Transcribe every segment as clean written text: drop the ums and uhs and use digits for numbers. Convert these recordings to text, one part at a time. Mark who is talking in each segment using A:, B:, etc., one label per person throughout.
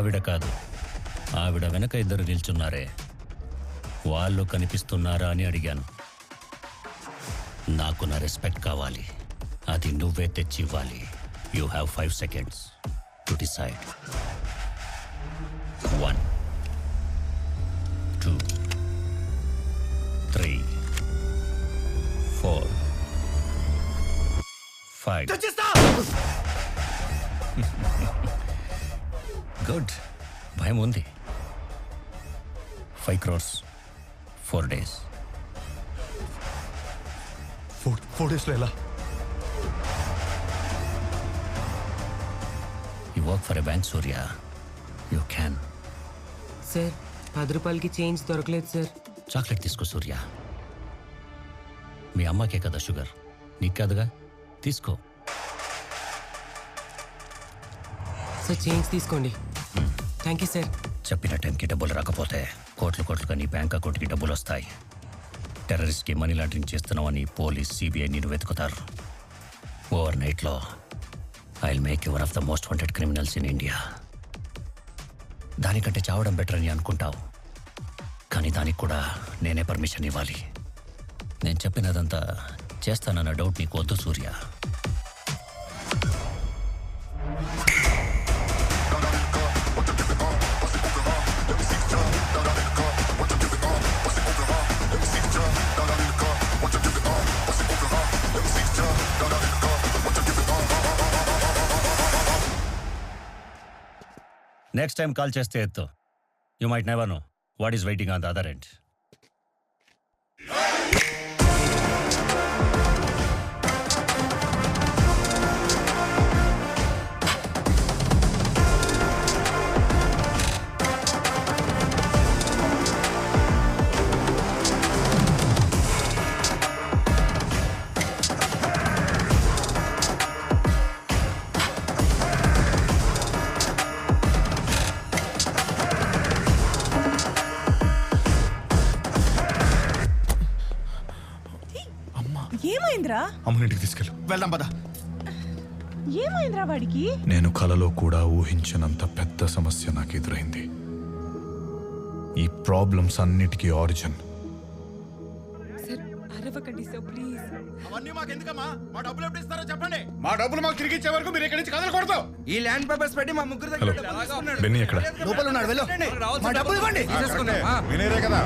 A: ఆవిడ కాదు, ఆవిడ వెనక ఇద్దరు నిల్చున్నారే, వాళ్ళు కనిపిస్తున్నారా అని అడిగాను. నాకు నా రెస్పెక్ట్ కావాలి, అది నువ్వే తెచ్చి ఇవ్వాలి. You have 5 seconds to decide. 1 2 3 4 5. Good, భయం ఉంది. 5 crores 4 days.
B: 4 daysలో ఎలా?
A: You work for a bank, Surya. You can.
C: Sir 10 రూపాయలకి చేంజ్ దొరకలేదు సార్.
A: చాక్లెట్ తీసుకో సూర్య. మీ అమ్మకే కదా షుగర్, నీకు కాదుగా, తీసుకో.
C: సార్ చేంజ్ తీసుకోండి. Thank you sir.
A: చెప్పిన టైంకి డబ్బులు రాకపోతే కోట్లుగా నీ బ్యాంక్ అకౌంట్కి డబ్బులు వస్తాయి. టెర్రరిస్ట్కి మనీ లాండరింగ్ చేస్తున్నావని పోలీస్, సిబిఐ నిన్ను వెతుకుతారు. ఓవర్ నైట్లో I will make you one of the most wanted criminals in India. దానికంటే చావడం బెటర్ అని అనుకుంటావు, కానీ దానికి కూడా నేనే పర్మిషన్ ఇవ్వాలి. నేను చెప్పినదంతా చేస్తానన్న డౌట్ నీకు వద్దు సూర్య. నెక్స్ట్ టైం కాల్ చేస్తే ఎత్తు. You might never know what is waiting on the other end.
D: ఏమైందిరా?
B: అమ్మనింటికి తీసుకెళ్ళు.
E: వెళ్దాం పద.
D: ఏమైందిరా వాడికి?
B: నేను కలలో కూడా ఊహించినంత పెద్ద సమస్య నాకు ఎదురైంది. ఈ ప్రాబ్లమ్స్ అన్నిటికీ ఆరిజిన్
D: సార్ అరవకండి సార్ ప్లీజ్.
E: అవన్నీ మాకు ఎందుకమ్మా? మా డబ్బులు ఎప్పుడు ఇస్తారో చెప్పండి. మా డబ్బులు మాకు తిరిగి ఇచ్చే వరకు మీరు ఇక్కడి నుంచి కదలకూడదు.
F: ఈ ల్యాండ్ పేపర్స్ పెట్టి మా ముగ్గురు
B: హలో,
F: దగ్గర
B: బెన్నీ ఎక్కడ?
E: లోపల ఉన్నాడు, వెళ్ళు. మా డబ్బులు ఇవ్వండి.
B: వినేరే కదా.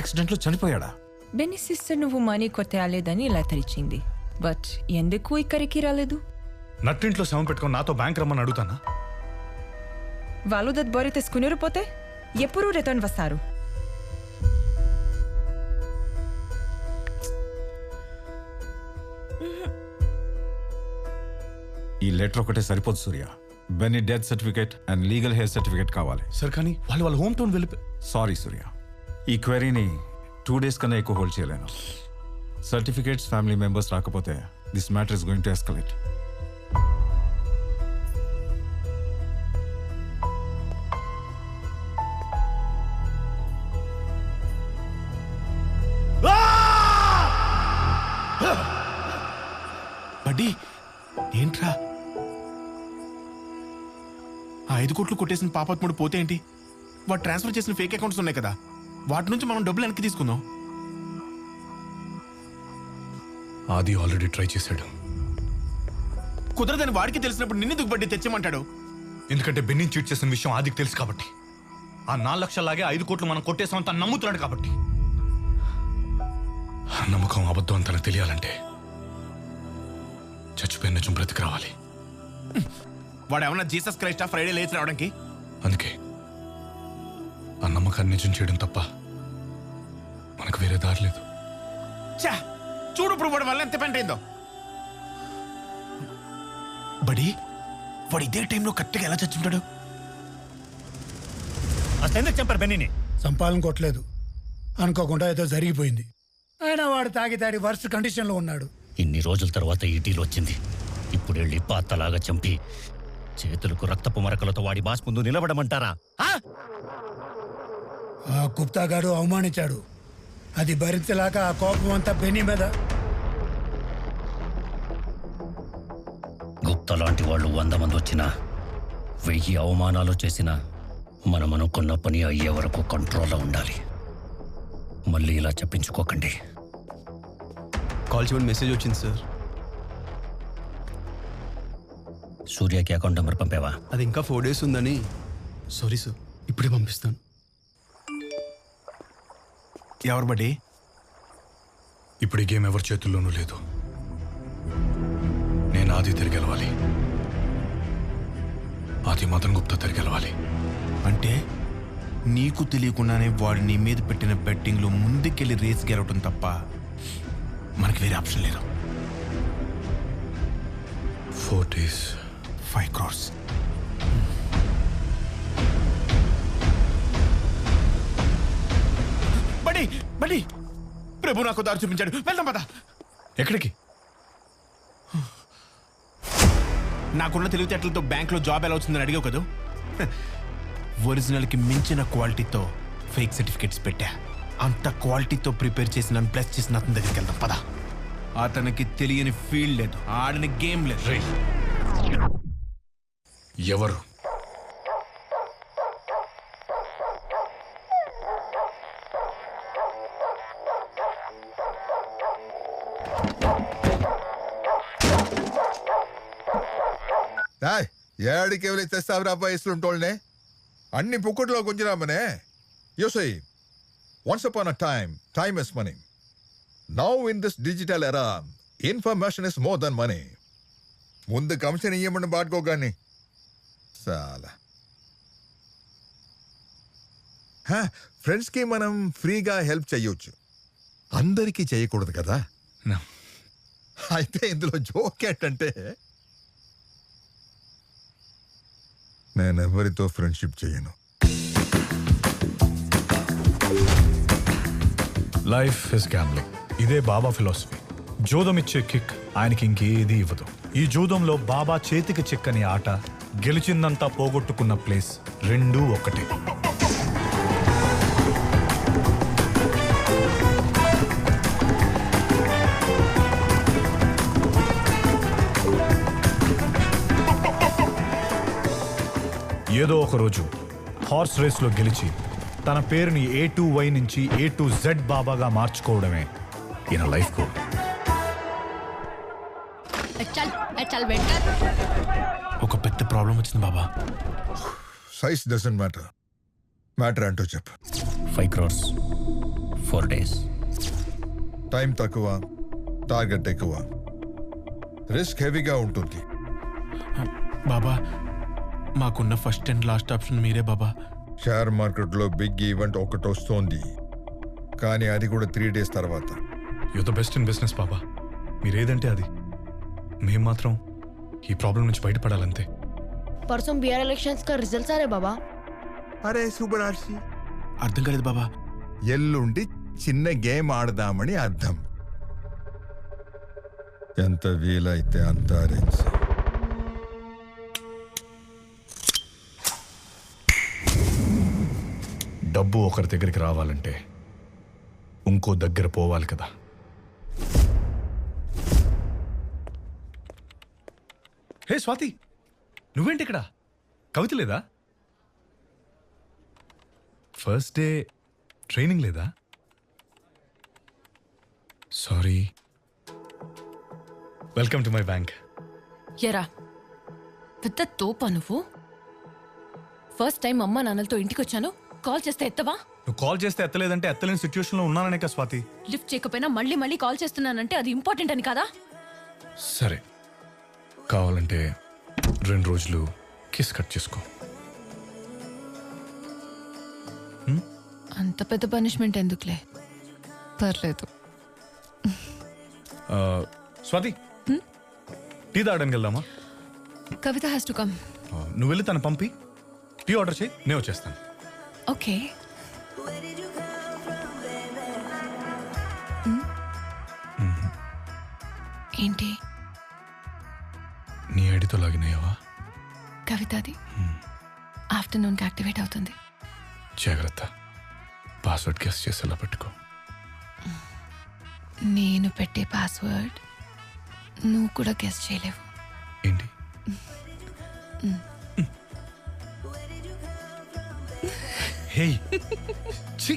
E: యాక్సిడెంట్లో చనిపోయాడా?
G: బెన్నీ సిస్టర్ నువ్వు మనీ కొట్టేయాలేదని లెటర్ ఇచ్చింది, బట్ ఎందుకు ఇక్కడికి రాలేదు?
B: నట్టింట్లో శవం పెట్టుకొని నాతో బ్యాంక్ రమ్మని అడుగుతానా?
G: వాళ్ళు దట్ తీసుకుని పోతే ఎప్పుడు రిటర్న్ వస్తారు?
E: ఈ లెటర్ ఒకటే సరిపోదు Surya. Benny death certificate and legal heir certificate కావాలి.
B: సార్ కానీ వాళ్ళ హోమ్ టౌన్ వెళ్ళి.
E: సారీ సూర్య, ఈ క్వెరీని 2 days కన్నా ఎక్కువ హోల్డ్ చేయలేను. సర్టిఫికేట్స్ ఫ్యామిలీ మెంబర్స్ రాకపోతే this matter is going to escalate.
H: Buddy ఏంట్రా? ఆ 5 కోట్లు కొట్టేసిన పాపాత్ముడు పోతే ఏంటి? వాడు ట్రాన్స్ఫర్ చేసిన ఫేక్ అకౌంట్స్ ఉన్నాయి కదా, వాటి నుంచి మనం డబ్బులు వెనక్కి తీసుకుందాం.
B: ఆది ఆల్రెడీ ట్రై చేశాడు.
H: కుదరదని వాడికి తెలిసినప్పుడు నిన్నెందుకు బడ్డీ తెచ్చమంటాడు?
B: ఎందుకంటే బెన్నీ చీట్ చేసిన విషయం ఆదికి తెలుసు కాబట్టి. ఆ 4 లక్షలాగే 5 కోట్లు మనం కొట్టేసాం తను నమ్ముతున్నాడు కాబట్టి. నమ్మకం అబద్ధం అని తనకు తెలియాలంటే చచ్చిపోయిన నిజం బ్రతికి రావాలి.
H: వాడు ఏమన్నా జీసస్ క్రైస్టా ఫ్రైడే లేచి రావడానికి?
B: అందుకే ఆ నమ్మకాన్ని నిజం చేయడం తప్ప మనకు వేరే దారి లేదు.
H: చా చూడు ఇప్పుడు వాడి వల్ల ఎంత పెంట అయిందో. బడి వాడు ఇదే టైంలో కరెక్ట్గా ఎలా చచ్చుంటాడు?
A: అసలు ఎందుకు చంపారు బెన్నీని?
I: సంపాదన కొట్టలేదు, అనుకోకుండా ఏదో జరిగిపోయింది. అయినా వాడు తాగి వర్స్ట్ కండిషన్లో ఉన్నాడు.
A: ఇన్ని రోజుల తర్వాత ఈ డీల్ వచ్చింది. ఇప్పుడు వెళ్ళి పాతలాగా చంపి చేతులకు రక్తపు మరకలతో వాడి బాస్ ముందు నిలబడమంటారా?
I: ఆ గుప్తాగాడు అవమానించాడు. అది భరించలేక ఆ కోపం అంతా బెన్నీ మీద.
A: గుప్తా లాంటి వాళ్ళు 100 మంది వచ్చినా 1000 అవమానాలు చేసినా మనం అనుకున్న పని అయ్యే వరకు కంట్రోల్లో ఉండాలి. మళ్ళీ ఇలా చెప్పించుకోకండి.
F: కాల్ చేయమని మెసేజ్ వచ్చింది సార్.
A: సూర్యకి అకౌంట్ నెంబర్ పంపావా?
F: అది ఇంకా 4 days ఉందని. సారీ సార్, ఇప్పుడే పంపిస్తాను.
H: ఎవరు బడి?
B: ఇప్పుడు ఈ గేమ్ ఎవరి చేతుల్లోనూ లేదు. నేను ఆది తిరిగి గెలవాలి. ఆది మదన్ గుప్తా తిరిగి గెలవాలి.
H: అంటే నీకు తెలియకుండానే వాడు నీ మీద పెట్టిన బెట్టింగ్లో ముందుకెళ్ళి రేస్ గెలవటం తప్ప మనకి వేరే ఆప్షన్ లేదు.
B: 4 days,
H: 5 crores. బడి బడి ప్రభు నాకు దారి చూపించాడు. వెళ్దాం పద.
B: ఎక్కడికి?
H: నాకున్న తెలివితేటలతో బ్యాంక్లో జాబ్ ఎలా వచ్చిందని అడిగావు కదా. ఒరిజినల్కి మించిన క్వాలిటీతో ఫేక్ సర్టిఫికెట్స్ పెట్టా. అంత క్వాలిటీతో ప్రిపేర్ చేసి నన్ను ప్లస్ చేసిన అతని దగ్గరికి వెళ్దాం పద. అతనికి తెలియని ఫీల్డ్ లేదు, ఆడని గేమ్ లేదు.
B: ఎవరు?
J: ఏడికి ఎవరి తెస్తావురా ఇస్తుంటోళ్ళనే అన్ని పుక్కుట్లో గుంజిరామనే. యూసై once upon a time is money. Now in this digital era information is more than money. ముందు కమిషన్ ఇయ్యమని బాడుకోగాని చాలా ఫ్రెండ్స్కి మనం ఫ్రీగా హెల్ప్ చెయ్యొచ్చు, అందరికీ చేయకూడదు కదా. అయితే ఇందులో జోక్ ఏంటంటే నేనెవరితో ఫ్రెండ్షిప్ చేయను.
B: Life is gambling. ఇదే బాబా ఫిలాసఫీ. జూదం ఇచ్చే కిక్ ఆయనకి ఇంకేది ఇవ్వదు. ఈ జూదంలో బాబా చేతికి చిక్కని ఆట, గెలిచిందంతా పోగొట్టుకున్న ప్లేస్ రెండూ ఒక్కటే. ఏదో ఒక రోజు హార్స్ రేస్లో గెలిచి తన పేరుని A to Y నుంచి A to Z బాబాగా మార్చుకోవడమే ఈయన లైఫ్ గోల్.
H: ఒక పెద్ద ప్రాబ్లం వచ్చింది బాబా.
J: Size doesn't matter. మ్యాటర్ అంటూ చెప్పు.
A: 5 crores, 4 days.
J: టైం తక్కువ, టార్గెట్ ఎక్కువ, రిస్క్ హెవీగా ఉంటుంది.
H: బాబా మాకున్న ఫస్ట్ అండ్ లాస్ట్ ఆప్షన్ మీరే బాబా.
J: షేర్ మార్కెట్లో బిగ్ ఈవెంట్ ఒకటి వస్తోంది, కానీ అది కూడా 3 days తర్వాత.
B: You the best in business బాబా. మీరేదంటే అది. మేం మాత్రం ఈ ప్రాబ్లం నుంచి బయటపడాలంతే.
K: परसों बिहार इलेक्शंस का रिजल्ट आ रहे बाबा.
J: అరే శుభరాశి.
H: అర్థం కాలేదు బాబా.
J: ఎల్లుండి చిన్న గేమ్ ఆడదామని అర్థం. ఎంత వీలైతే అంత అరేంజ్.
B: డబ్బు ఒకరి దగ్గరికి రావాలంటే ఇంకో దగ్గర పోవాలి కదా. హే స్వాతి, నువ్వేంటి ఇక్కడ? కవిత లేదా? ఫస్ట్ డే ట్రైనింగ్ లేదా? Sorry. Welcome to my bank.
K: ఎరా పెద్ద తోపా నువ్వు. ఫస్ట్ టైం అమ్మ నాన్నలతో ఇంటికి వచ్చాను, కాల్ చేస్తే ఎత్తవా?
B: నువ్వు కాల్ చేస్తే ఎత్తలేదంటే ఎత్తలేని సిచ్యువేషన్లో ఉన్నాననే కదా స్వాతి.
K: లిఫ్ట్ చేయకపోయినా మళ్ళీ మళ్ళీ కాల్ చేస్తున్నానంటే అది ఇంపార్టెంట్ అని కదా.
B: సరే, కావాలంటే 2 రోజులు కిస్ కట్ చేసుకో.
K: అంత పెద్ద పనిష్మెంట్ ఎందుకులే. పర్లేదు.
B: స్వాతి టీ తాగడానికి వెళ్దామా?
K: కవిత హ్యాస్ టు కమ్.
B: నువ్వు వెళ్ళి తను పంపి టీ ఆర్డర్ చేయి, నేను వచ్చేస్తాను.
K: ఓకే. ఏంటి?
B: నీ ఐడితో లాగిన్ అయ్యావా?
K: కవితది ఆఫ్టర్నూన్కి యాక్టివేట్ అవుతుంది.
B: జాగ్రత్త, పాస్వర్డ్ గెస్ చేసేలా పెట్టుకో.
K: నేను పెట్టే పాస్వర్డ్ నువ్వు కూడా గెస్ చేయలేవు.
B: ఏంటి? హే ఛీ